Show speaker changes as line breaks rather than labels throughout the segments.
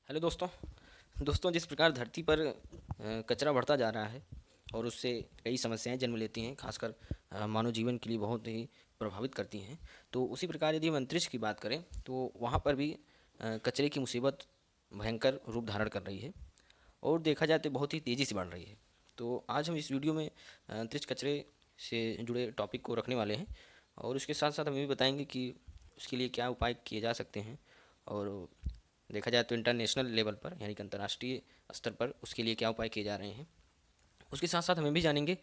Hello दोस्तों। जिस प्रकार धरती पर कचरा बढ़ता जा रहा है और उससे कई समस्याएं जन्म लेती हैं, खासकर मानव जीवन के लिए बहुत ही प्रभावित करती हैं। तो उसी प्रकार यदि हम अंतरिक्ष की बात करें तो वहाँ पर भी कचरे की मुसीबत भयंकर रूप धारण कर रही है और देखा जाए तो बहुत ही तेज़ी से बढ़ रही है। तो आज हम इस वीडियो में अंतरिक्ष कचरे से जुड़े टॉपिक को रखने वाले हैं और उसके साथ साथ हम ये भी बताएंगे कि उसके लिए क्या उपाय किए जा सकते हैं और देखा जाए तो इंटरनेशनल लेवल पर यानी कि अंतर्राष्ट्रीय स्तर पर उसके लिए क्या उपाय किए जा रहे हैं। उसके साथ साथ हम ये भी जानेंगे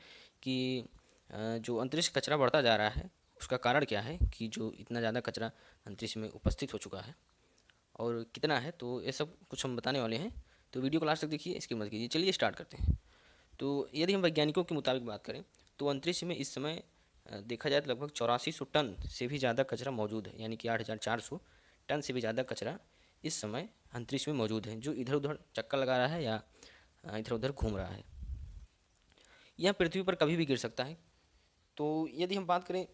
कि जो अंतरिक्ष कचरा बढ़ता जा रहा है उसका कारण क्या है, कि जो इतना ज़्यादा कचरा अंतरिक्ष में उपस्थित हो चुका है और कितना है। तो ये सब कुछ हम बताने वाले हैं, तो वीडियो को लास्ट तक देखिए, इसकी मदद कीजिए। चलिए स्टार्ट करते हैं। तो यदि हम वैज्ञानिकों के मुताबिक बात करें तो अंतरिक्ष में इस समय देखा जाए तो लगभग 8400 टन से भी ज़्यादा कचरा मौजूद है, यानी कि 8400 टन से भी ज़्यादा कचरा इस समय अंतरिक्ष में मौजूद है, जो इधर उधर चक्कर लगा रहा है या इधर उधर घूम रहा है। यह पृथ्वी पर कभी भी गिर सकता है। तो यदि हम बात करें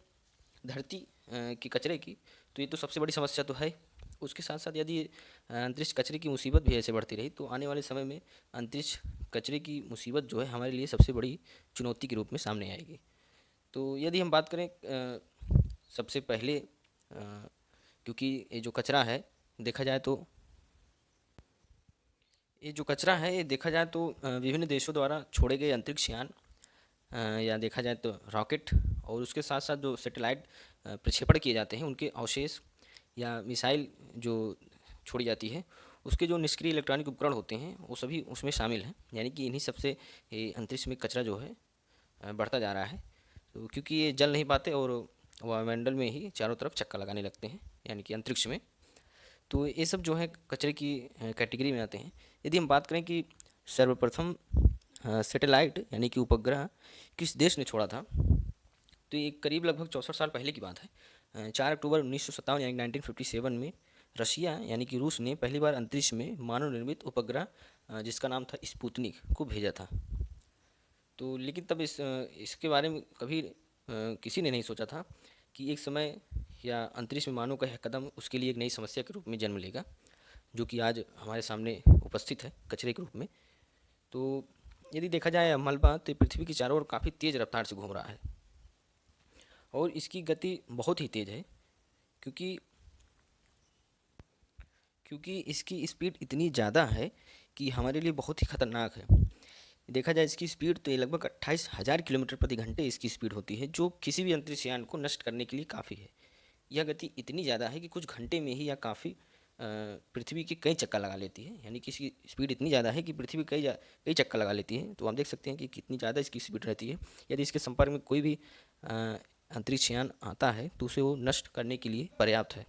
धरती की कचरे की, तो ये तो सबसे बड़ी समस्या तो है। उसके साथ साथ यदि अंतरिक्ष कचरे की मुसीबत भी ऐसे बढ़ती रही तो आने वाले समय में अंतरिक्ष कचरे की मुसीबत जो है हमारे लिए सबसे बड़ी चुनौती के रूप में सामने आएगी। तो यदि हम बात करें सबसे पहले क्योंकि ये जो कचरा है देखा जाए तो ये जो कचरा है ये देखा जाए तो विभिन्न देशों द्वारा छोड़े गए अंतरिक्ष यान या देखा जाए तो रॉकेट और उसके साथ साथ जो सैटेलाइट प्रक्षेपण किए जाते हैं उनके अवशेष या मिसाइल जो छोड़ी जाती है उसके जो निष्क्रिय इलेक्ट्रॉनिक उपकरण होते हैं वो सभी उसमें शामिल हैं। यानी कि इन्हीं सबसे ये अंतरिक्ष में कचरा जो है बढ़ता जा रहा है। तो क्योंकि ये जल नहीं पाते और वायुमंडल में ही चारों तरफ चक्कर लगाने लगते हैं, यानी कि अंतरिक्ष में। तो ये सब जो है कचरे की कैटेगरी में आते हैं। यदि हम बात करें कि सर्वप्रथम सैटेलाइट यानी कि उपग्रह किस देश ने छोड़ा था, तो ये करीब लगभग 64 साल पहले की बात है। 4 अक्टूबर 1957 यानी 1957 में रशिया यानी कि रूस ने पहली बार अंतरिक्ष में मानव निर्मित उपग्रह जिसका नाम था स्पुतनिक को भेजा था। तो लेकिन तब इसके बारे में कभी किसी ने नहीं सोचा था कि एक समय या अंतरिक्ष में मानव का यह कदम उसके लिए एक नई समस्या के रूप में जन्म लेगा, जो कि आज हमारे सामने उपस्थित है कचरे के रूप में। तो यदि देखा जाए मलबा तो पृथ्वी की चारों ओर काफ़ी तेज़ रफ्तार से घूम रहा है और इसकी गति बहुत ही तेज़ है, क्योंकि क्योंकि इसकी स्पीड इतनी ज़्यादा है कि हमारे लिए बहुत ही ख़तरनाक है। देखा जाए इसकी स्पीड तो ये लगभग 28,000 किलोमीटर प्रति घंटे इसकी स्पीड होती है, जो किसी भी अंतरिक्ष यान को नष्ट करने के लिए काफ़ी है। यह गति इतनी ज़्यादा है कि कुछ घंटे में ही यह काफ़ी पृथ्वी के कई चक्कर लगा लेती है। यानी कि इसकी स्पीड इतनी ज़्यादा है कि पृथ्वी कई चक्कर लगा लेती है। तो आप देख सकते हैं कि कितनी ज़्यादा इसकी स्पीड रहती है। यदि इसके संपर्क में कोई भी अंतरिक्ष यान आता है तो उसे वो नष्ट करने के लिए पर्याप्त है।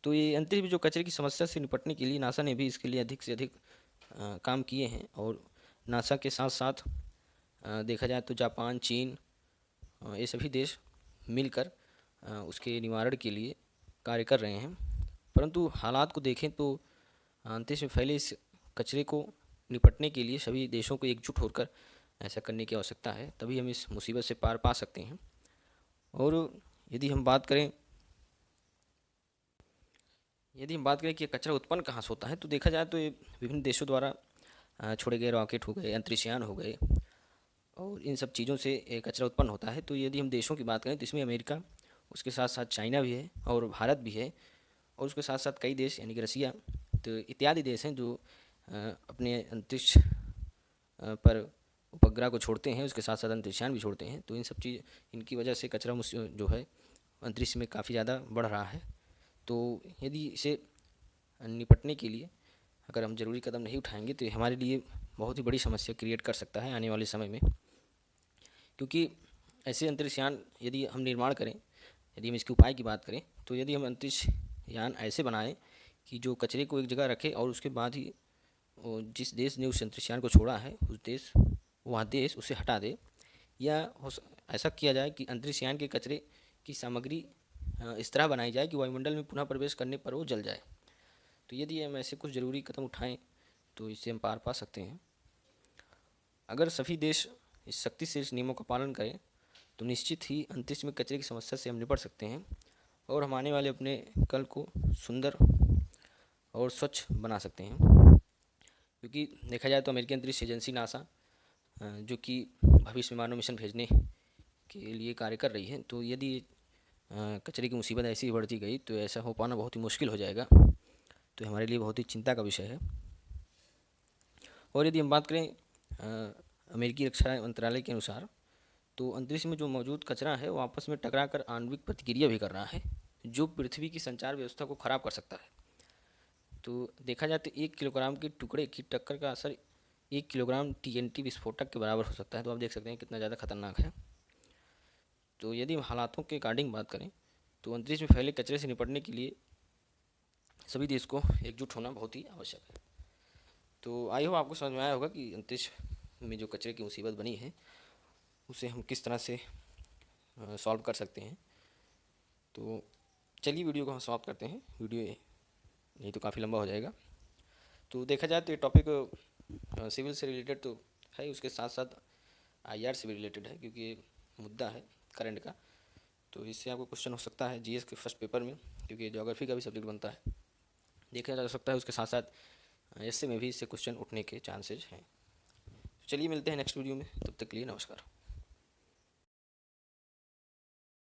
तो ये अंतरिक्ष में जो कचरे की समस्या से निपटने के लिए नासा ने भी इसके लिए अधिक से अधिक काम किए हैं। और नासा के साथ साथ देखा जाए तो जापान, चीन, ये सभी देश मिलकर उसके निवारण के लिए कार्य कर रहे हैं। परंतु हालात को देखें तो अंतरिक्ष में फैले इस कचरे को निपटने के लिए सभी देशों को एकजुट होकर ऐसा करने की आवश्यकता है, तभी हम इस मुसीबत से पार पा सकते हैं। और यदि हम बात करें यदि हम बात करें कि ये कचरा उत्पन्न कहाँ से होता है, तो देखा जाए तो ये विभिन्न देशों द्वारा छोड़े गए रॉकेट हो गए, अंतरिक्ष यान हो गए और इन सब चीज़ों से ये कचरा उत्पन्न होता है। तो यदि हम देशों की बात करें तो इसमें अमेरिका, उसके साथ साथ चाइना भी है और भारत भी है और उसके साथ साथ कई देश यानी कि रसिया, तो इत्यादि देश हैं जो अपने अंतरिक्ष पर उपग्रह को छोड़ते हैं, उसके साथ साथ अंतरिक्षयान भी छोड़ते हैं। तो इन सब चीज़ इनकी वजह से कचरा जो है अंतरिक्ष में काफ़ी ज़्यादा बढ़ रहा है। तो यदि इसे निपटने के लिए अगर हम ज़रूरी कदम नहीं उठाएंगे तो ये हमारे लिए बहुत ही बड़ी समस्या क्रिएट कर सकता है आने वाले समय में। क्योंकि ऐसे अंतरिक्ष यान यदि हम निर्माण करें, यदि हम इसके उपाय की बात करें, तो यदि हम अंतरिक्ष यान ऐसे बनाएं कि जो कचरे को एक जगह रखे और उसके बाद ही जिस देश ने उस अंतरिक्ष यान को छोड़ा है उस देश वह देश उसे हटा दे, या ऐसा किया जाए कि अंतरिक्ष यान के कचरे की सामग्री इस तरह बनाई जाए कि वायुमंडल में पुनः प्रवेश करने पर वो जल जाए। तो यदि हम ऐसे कुछ ज़रूरी कदम उठाएं तो इससे हम पार पा सकते हैं। अगर सभी देश इस सख्ती से इस नियमों का पालन करें तो निश्चित ही अंतरिक्ष में कचरे की समस्या से हम निपट सकते हैं और हम आने वाले अपने कल को सुंदर और स्वच्छ बना सकते हैं। क्योंकि देखा जाए तो अमेरिकी अंतरिक्ष एजेंसी नासा जो कि भविष्य में मानव मिशन भेजने के लिए कार्य कर रही है, तो यदि कचरे की मुसीबत ऐसी ही बढ़ती गई तो ऐसा हो पाना बहुत ही मुश्किल हो जाएगा। तो हमारे लिए बहुत ही चिंता का विषय है। और यदि हम बात करें अमेरिकी रक्षा मंत्रालय के अनुसार, तो अंतरिक्ष में जो मौजूद कचरा है वो आपस में टकरा कर आणविक प्रतिक्रिया भी कर रहा है, जो पृथ्वी की संचार व्यवस्था को खराब कर सकता है। तो देखा जाए तो 1 किलोग्राम के टुकड़े की टक्कर का असर 1 किलोग्राम TNT विस्फोटक के बराबर हो सकता है। तो आप देख सकते हैं कितना ज़्यादा खतरनाक है। तो यदि हम हालातों के अकॉर्डिंग बात करें, तो अंतरिक्ष में फैले कचरे से निपटने के लिए सभी देश को एकजुट होना बहुत ही आवश्यक है। तो आई होप आपको समझ में आया होगा कि अंतरिक्ष में जो कचरे की मुसीबत बनी है उसे हम किस तरह से सॉल्व कर सकते हैं। तो चलिए वीडियो को हम समाप्त करते हैं। वीडियो नहीं तो काफ़ी लंबा हो जाएगा। तो देखा जाए तो ये टॉपिक सिविल से रिलेटेड तो है, उसके साथ साथ IR से भी रिलेटेड है, क्योंकि ये मुद्दा है करंट का। तो इससे आपको क्वेश्चन हो सकता है GS के फर्स्ट पेपर में, क्योंकि ज्योग्राफी का भी सब्जेक्ट बनता है, देखा जा सकता है। उसके साथ साथ ऐसे में भी इससे क्वेश्चन उठने के चांसेज हैं। चलिए मिलते हैं नेक्स्ट वीडियो में, तब तक के लिए नमस्कार।